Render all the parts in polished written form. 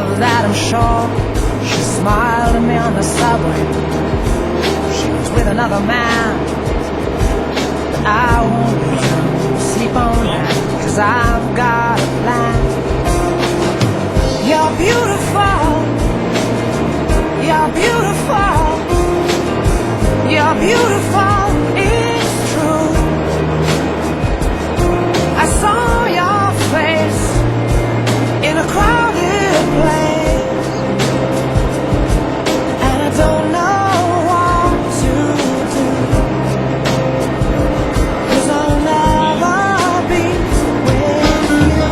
Of that I'm sure. She smiled at me on the subway. She was with another man. I won't let her sleep on that, 'cause I've got a plan. You're beautiful. You're beautiful. You're beautiful. It's true. I saw your face in a crowded place, and I don't know what to do, 'cause I'll never be with you.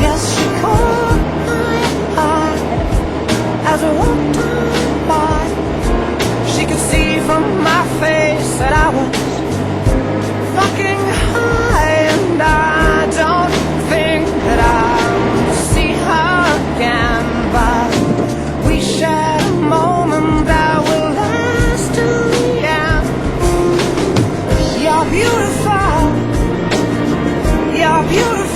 Yes, she caught my eye as I walked on by. She could see from my face that I was fucking high, and I don't think that I'll see her again, but we shared a moment that will last to the end. You're beautiful. You're beautiful.